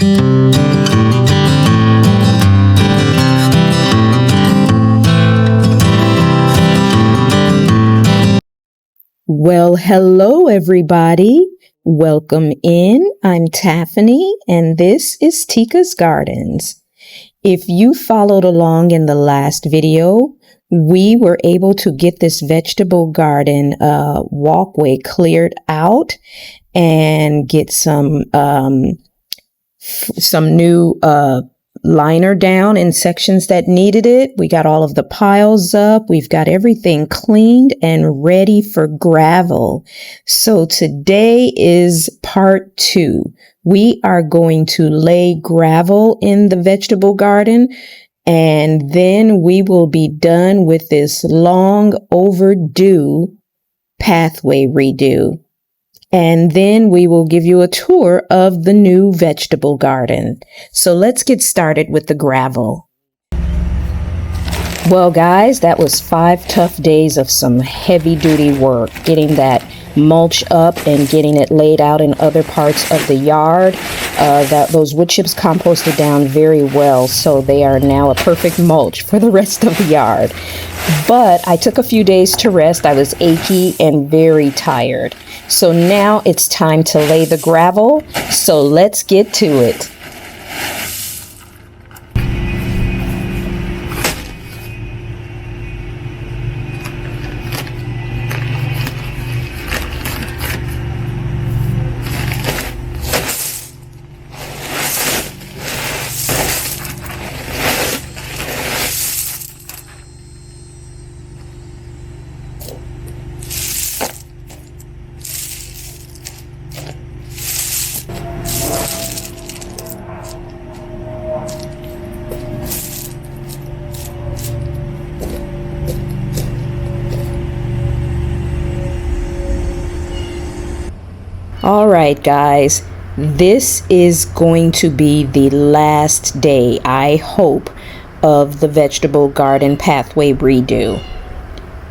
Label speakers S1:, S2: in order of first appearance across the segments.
S1: Well, hello everybody. Welcome in. I'm Taffany and this is Tika's Gardens. If you followed along in the last video, we were able to get this vegetable garden walkway cleared out and get some new liner down in sections that needed it. We got all of the piles up. We've got everything cleaned and ready for gravel. So today is part 2. We are going to lay gravel in the vegetable garden, and then we will be done with this long overdue pathway redo. And then we will give you a tour of the new vegetable garden. So let's get started with the gravel. Well, guys, that was 5 tough days of some heavy duty work, getting that mulch up and getting it laid out in other parts of the yard. Those wood chips composted down very well, so they are now a perfect mulch for the rest of the yard. But I took a few days to rest. I was achy and very tired. So now it's time to lay the gravel. So let's get to it. All right, guys, this is going to be the last day, I hope, of the vegetable garden pathway redo.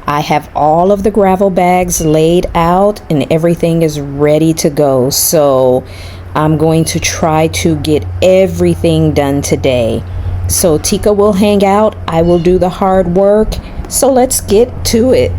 S1: I have all of the gravel bags laid out and everything is ready to go. So I'm going to try to get everything done today. So Tika will hang out. I will do the hard work. So let's get to it.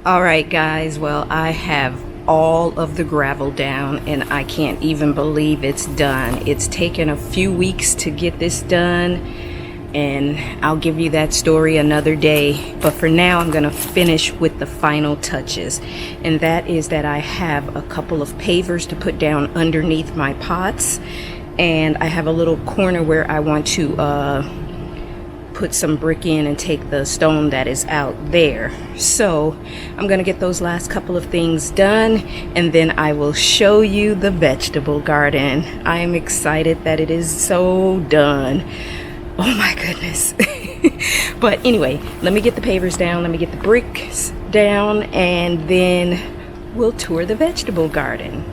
S1: All right, guys. Well, I have all of the gravel down and I can't even believe it's done. It's taken a few weeks to get this done, and I'll give you that story another day. But for now, I'm gonna finish with the final touches, and that is that I have a couple of pavers to put down underneath my pots, and I have a little corner where I want to put some brick in and take the stone that is out there. So I'm gonna get those last couple of things done, and then I will show you the vegetable garden. I am excited that it is so done. Oh my goodness. But anyway, let me get the pavers down, let me get the bricks down, and then we'll tour the vegetable garden.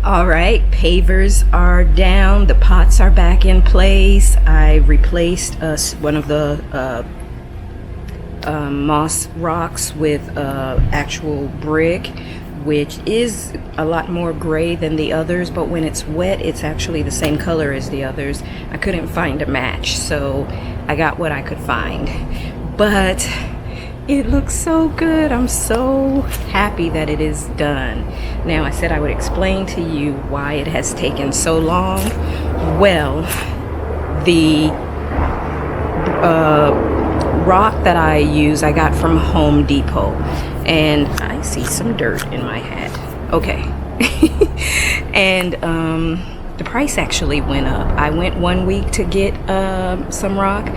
S1: All right, pavers are down, the pots are back in place. I replaced one of the moss rocks with actual brick, which is a lot more gray than the others, but when it's wet it's actually the same color as the others. I couldn't find a match, so I got what I could find, but it looks so good. I'm so happy that it is done. Now, I said I would explain to you why it has taken so long. Well, the rock that I use I got from Home Depot, and I see some dirt in my hat. Okay. And the price actually went up. I went 1 week to get some rock,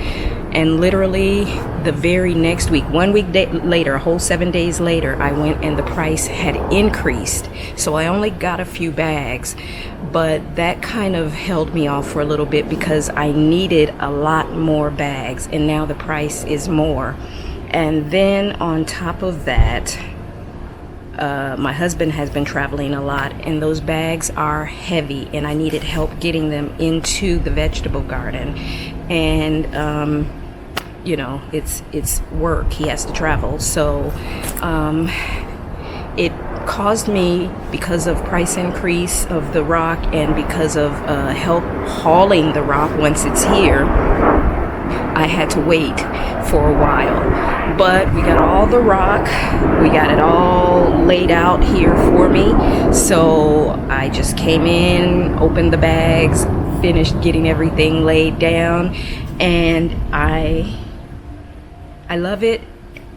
S1: and literally the very next week, 1 week later, a whole 7 days later, I went and the price had increased. So I only got a few bags, but that kind of held me off for a little bit because I needed a lot more bags, and now the price is more. And then on top of that, my husband has been traveling a lot, and those bags are heavy, and I needed help getting them into the vegetable garden. And you know, it's work. He has to travel, so it caused me, because of price increase of the rock and because of help hauling the rock once it's here, I had to wait for a while. But we got all the rock, we got it all laid out here for me. So I just came in, opened the bags, finished getting everything laid down, and I love it.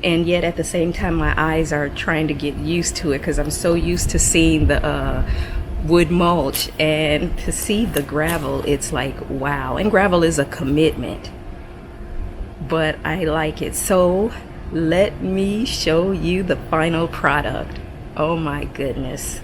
S1: And yet at the same time, my eyes are trying to get used to it because I'm so used to seeing the wood mulch, and to see the gravel, it's like, wow. And gravel is a commitment, but I like it. So let me show you the final product. Oh my goodness.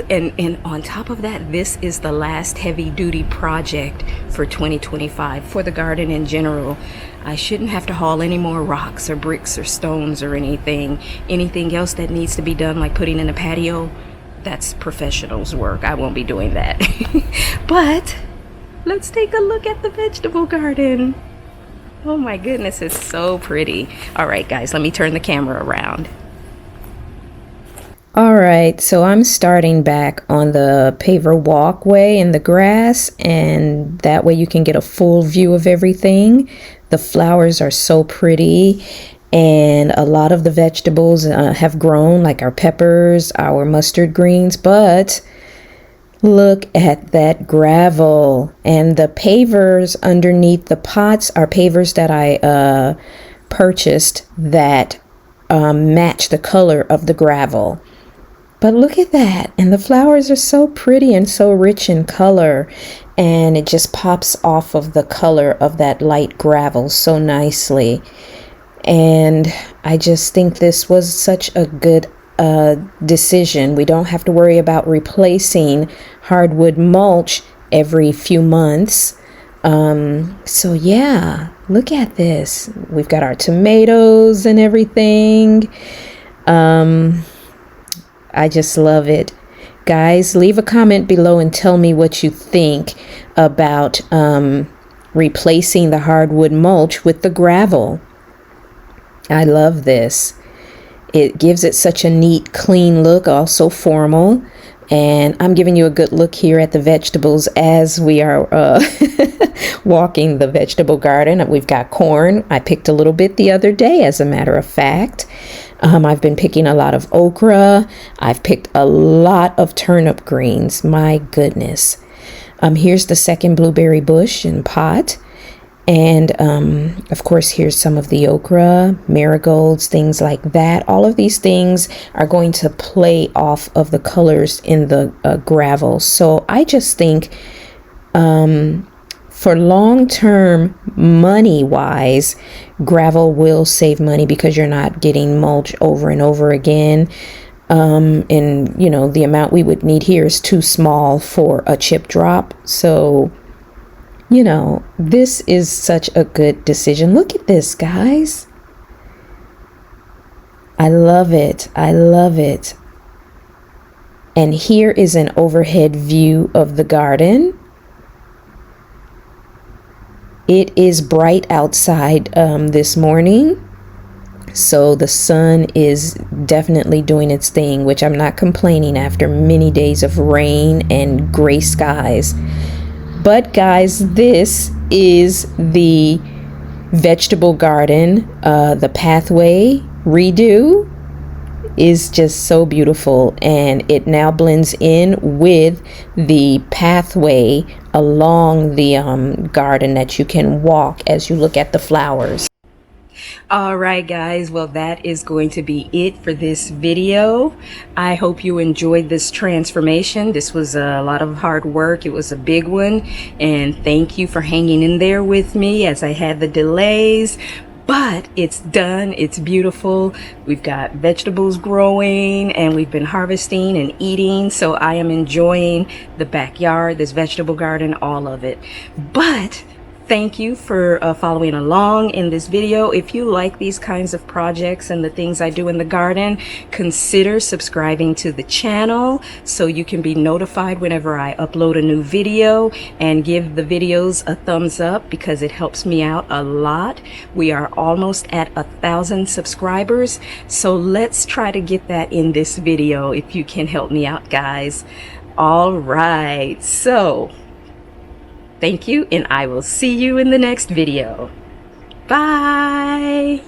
S1: And on top of that, this is the last heavy duty project for 2025 for the garden in general. I shouldn't have to haul any more rocks or bricks or stones or anything else that needs to be done, like putting in a patio. That's professionals' work. I won't be doing that. But let's take a look at the vegetable garden. Oh my goodness, it's so pretty. All right, guys, let me turn the camera around. All right, so I'm starting back on the paver walkway in the grass, and that way you can get a full view of everything. The flowers are so pretty, and a lot of the vegetables have grown, like our peppers, our mustard greens, but look at that gravel. And the pavers underneath the pots are pavers that I purchased that match the color of the gravel. But look at that, and the flowers are so pretty and so rich in color, and it just pops off of the color of that light gravel so nicely. And I just think this was such a good decision. We don't have to worry about replacing hardwood mulch every few months. So yeah, look at this. We've got our tomatoes and everything. I just love it. Guys, leave a comment below and tell me what you think about replacing the hardwood mulch with the gravel. I love this. It gives it such a neat, clean look, also formal. And I'm giving you a good look here at the vegetables as we are walking the vegetable garden. We've got corn. I picked a little bit the other day, as a matter of fact. I've been picking a lot of okra. I've picked a lot of turnip greens. My goodness. Here's the second blueberry bush in pot. And of course, here's some of the okra, marigolds, things like that. All of these things are going to play off of the colors in the gravel. So I just think for long-term money-wise, gravel will save money because you're not getting mulch over and over again. And, you know, the amount we would need here is too small for a chip drop. So, you know, this is such a good decision. Look at this, guys. I love it. I love it. And here is an overhead view of the garden. It is bright outside this morning, so the sun is definitely doing its thing, which I'm not complaining after many days of rain and gray skies. But guys, this is the vegetable garden. The pathway redo is just so beautiful, and it now blends in with the pathway along the garden that you can walk as you look at the flowers. All right, guys, well, that is going to be it for this video. I hope you enjoyed this transformation. This was a lot of hard work. It was a big one, and thank you for hanging in there with me as I had the delays. but it's done. It's beautiful. We've got vegetables growing and we've been harvesting and eating. So I am enjoying the backyard, this vegetable garden, all of it. But thank you for following along in this video. If you like these kinds of projects and the things I do in the garden, consider subscribing to the channel so you can be notified whenever I upload a new video, and give the videos a thumbs up because it helps me out a lot. We are almost at 1,000 subscribers, so let's try to get that in this video if you can help me out, guys. All right, so thank you, and I will see you in the next video. Bye!